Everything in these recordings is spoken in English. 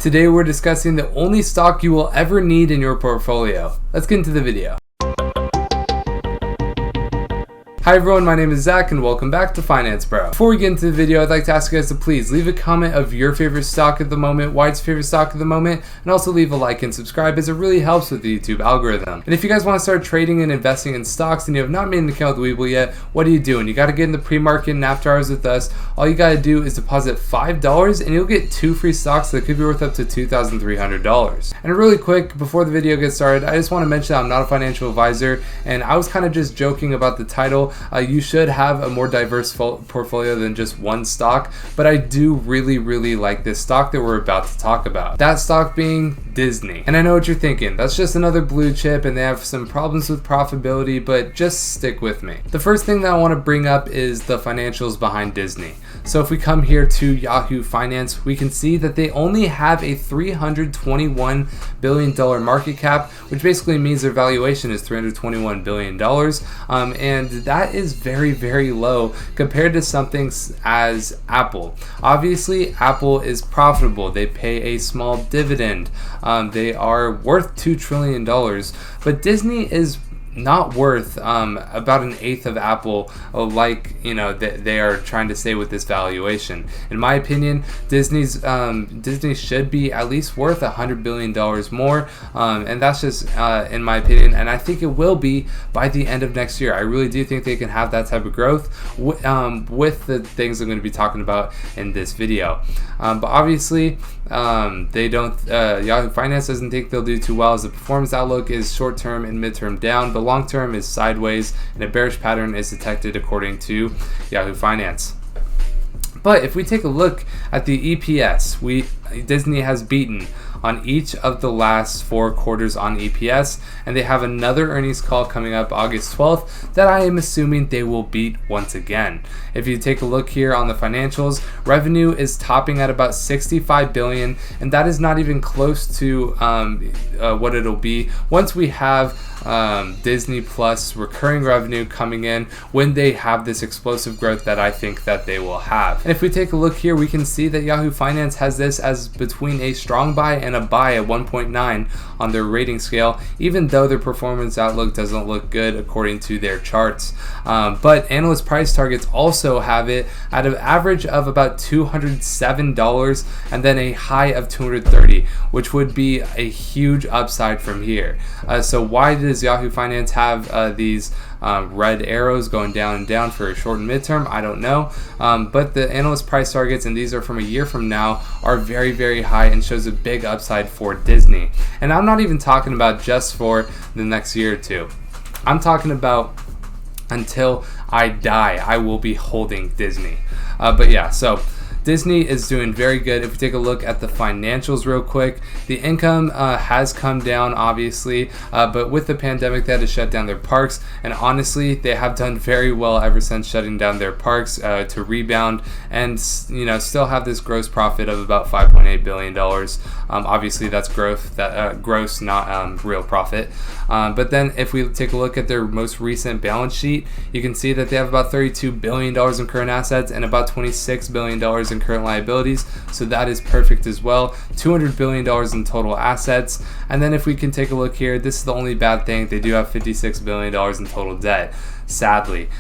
Today we're discussing the only stock you will ever need in your portfolio. Let's get into the video. Hi everyone, my name is Zach and welcome back to Finance Bro. Before we get into the video, I'd like to ask you guys to please leave a comment of your favorite stock at the moment, why it's your favorite stock at the moment, and also leave a like and subscribe as it really helps with the YouTube algorithm. And if you guys want to start trading and investing in stocks and you have not made an account with WeBull yet, what are you doing? You got to get in the pre-market and after hours with us. All you got to do is deposit $5 and you'll get 2 free stocks that could be worth up to $2,300. And really quick, before the video gets started, I just want to mention that I'm not a financial advisor and I was kind of just joking about the title. You should have a more diverse portfolio than just one stock, but I do really like this stock that we're about to talk about. That stock being Disney. And I know what you're thinking, that's just another blue chip and they have some problems with profitability, but just stick with me. The first thing that I want to bring up is the financials behind Disney. So if we come here to Yahoo Finance, we can see that they only have a $321 billion market cap, which basically means their valuation is $321 billion. And that is very low compared to something as Apple. Obviously, Apple is profitable. They pay a small dividend. They are worth $2 trillion, but Disney is not worth about an eighth of Apple, like they are trying to say with this valuation. In my opinion, Disney should be at least worth $100 billion more, and that's just in my opinion, and I think it will be by the end of next year. I really do think they can have that type of growth with the things I'm going to be talking about in this video. But obviously, they don't. Yahoo Finance doesn't think they'll do too well, as the performance outlook is short-term and mid-term down, but long-term is sideways, and a bearish pattern is detected according to Yahoo Finance. But if we take a look at the EPS, Disney has beaten on each of the last 4 quarters on EPS, and they have another earnings call coming up August 12th that I am assuming they will beat once again. If you take a look here on the financials, revenue is topping at about $65 billion, and that is not even close to what it'll be once we have Disney Plus recurring revenue coming in when they have this explosive growth that I think that they will have. And if we take a look here, we can see that Yahoo Finance has this as between a strong buy and a buy at 1.9 on their rating scale, even though their performance outlook doesn't look good according to their charts. But analyst price targets also have it at an average of about $207 and then a high of $230, which would be a huge upside from here. So why does Yahoo Finance have these red arrows going down and down for a short and midterm? I don't know, but the analyst price targets, and these are from a year from now, are very high and shows a big upside for Disney. And I'm not even talking about just for the next year or two. I'm talking about until I die, I will be holding Disney. But yeah, so Disney is doing very good. If we take a look at the financials real quick, the income has come down obviously, but with the pandemic they had to shut down their parks, and honestly they have done very well ever since shutting down their parks to rebound and still have this gross profit of about $5.8 billion. Obviously that's growth, gross, not real profit. But then if we take a look at their most recent balance sheet, you can see that they have about $32 billion in current assets and about $26 billion in current liabilities, so that is perfect as well. $200 billion in total assets. And then if we can take a look here, this is the only bad thing, they do have $56 billion in total debt, sadly.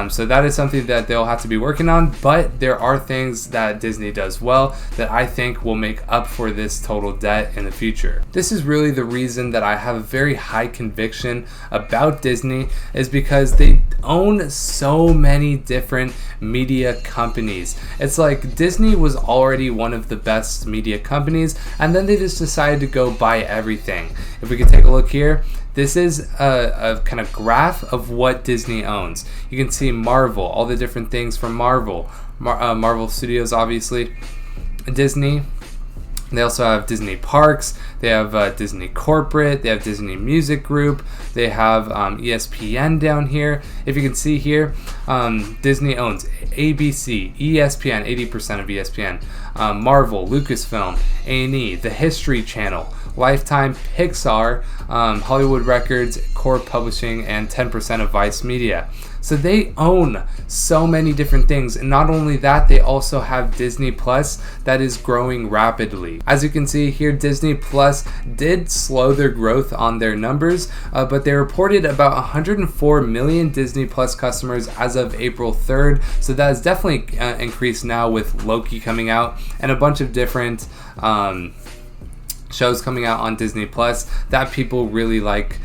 So that is something that they'll have to be working on, but there are things that Disney does well that I think will make up for this total debt in the future. This is really the reason that I have a very high conviction about Disney, is because they own so many different media companies. It's like Disney was already one of the best media companies, and then they just decided to go buy everything. If we can take a look here, this is a kind of graph of what Disney owns. You can see Marvel, all the different things from Marvel. Marvel Studios, obviously. Disney. They also have Disney Parks, they have Disney Corporate, they have Disney Music Group, they have ESPN down here. If you can see here, Disney owns ABC, ESPN, 80% of ESPN, Marvel, Lucasfilm, A&E, the History Channel, Lifetime, Pixar, Hollywood Records, Core Publishing, and 10% of Vice Media. So they own so many different things, and not only that, they also have Disney Plus that is growing rapidly. As you can see here, Disney Plus did slow their growth on their numbers, but they reported about 104 million Disney Plus customers as of April 3rd, so that has definitely increased now with Loki coming out and a bunch of different shows coming out on Disney Plus that people really like,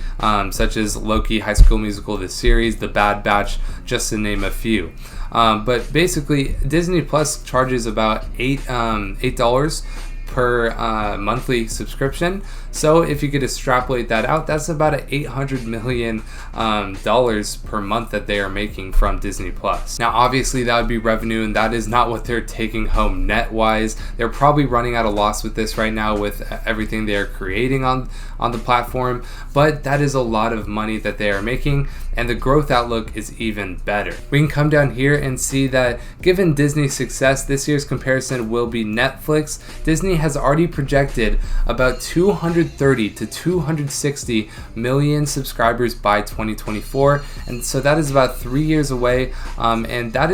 such as Loki, High School Musical, the series, The Bad Batch, just to name a few. But basically, Disney Plus charges about $8 per monthly subscription. So if you could extrapolate that out, that's about $800 million per month that they are making from Disney Plus. Now, obviously, that would be revenue, and that is not what they're taking home net-wise. They're probably running at a loss with this right now with everything they are creating on the platform, but that is a lot of money that they are making, and the growth outlook is even better. We can come down here and see that given Disney's success, this year's comparison will be Netflix. Disney has already projected about 230 to 260 million subscribers by 2024, and so that is about 3 years away, and that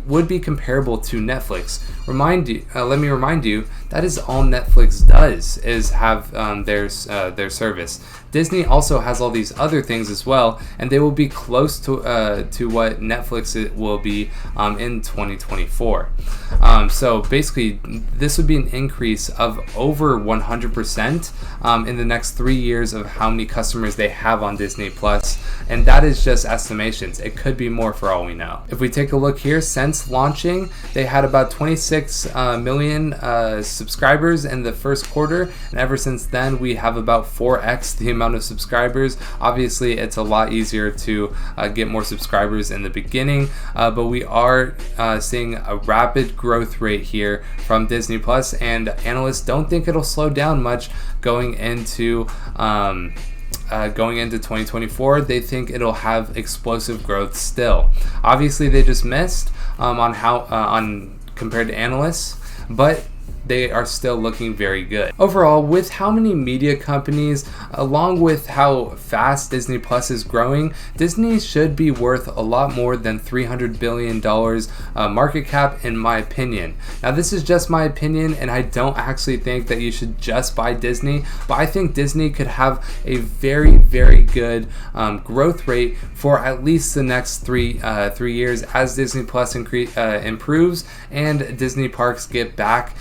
would be comparable to Netflix. Let me remind you, that is all Netflix does, is have their service. Disney also has all these other things as well, and they will be close to what Netflix will be in 2024. So basically, this would be an increase of over 100% in the next 3 years of how many customers they have on Disney Plus, and that is just estimations. It could be more for all we know. If we take a look here, since launching, they had about 26 million subscribers in the first quarter, and ever since then, we have about 4x the amount of subscribers. Obviously, it's a lot easier to get more subscribers in the beginning, but we are seeing a rapid growth rate here from Disney Plus, and analysts don't think it'll slow down much going into 2024. They think it'll have explosive growth still. Obviously, they just missed on compared to analysts, but they are still looking very good. Overall, with how many media companies, along with how fast Disney Plus is growing, Disney should be worth a lot more than $300 billion market cap, in my opinion. Now, this is just my opinion, and I don't actually think that you should just buy Disney, but I think Disney could have a very, very good growth rate for at least the next three years as Disney Plus improves and Disney parks get back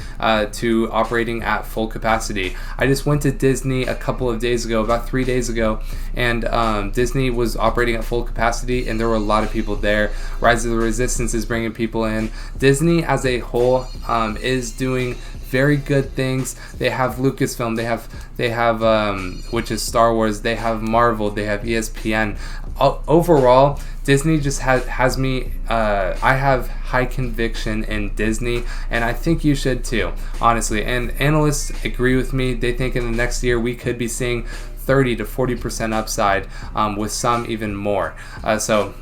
to operating at full capacity. I just went to Disney a couple of days ago, about 3 days ago, and Disney was operating at full capacity, and there were a lot of people there. Rise of the Resistance is bringing people in. Disney as a whole is doing very good things. They have Lucasfilm, they have which is Star Wars, they have Marvel, they have ESPN. Overall, Disney just has me, I have high conviction in Disney, and I think you should too, honestly. And analysts agree with me. They think in the next year we could be seeing 30 to 40% upside, with some even more. So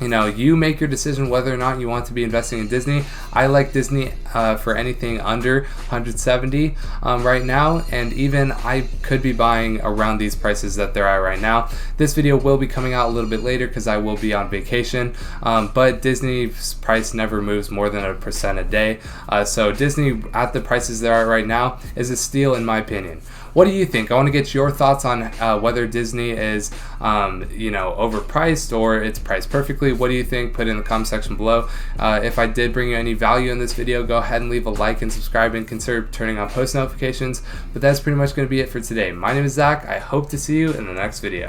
you make your decision whether or not you want to be investing in Disney. I like Disney for anything under 170 right now, and even I could be buying around these prices that they're at right now. This video will be coming out a little bit later because I will be on vacation, but Disney's price never moves more than 1% a day. So Disney at the prices they're at right now is a steal, in my opinion. What do you think? I want to get your thoughts on whether Disney is, overpriced or it's priced perfectly. What do you think? Put it in the comment section below. If I did bring you any value in this video, go ahead and leave a like and subscribe and consider turning on post notifications. But that's pretty much going to be it for today. My name is Zach. I hope to see you in the next video.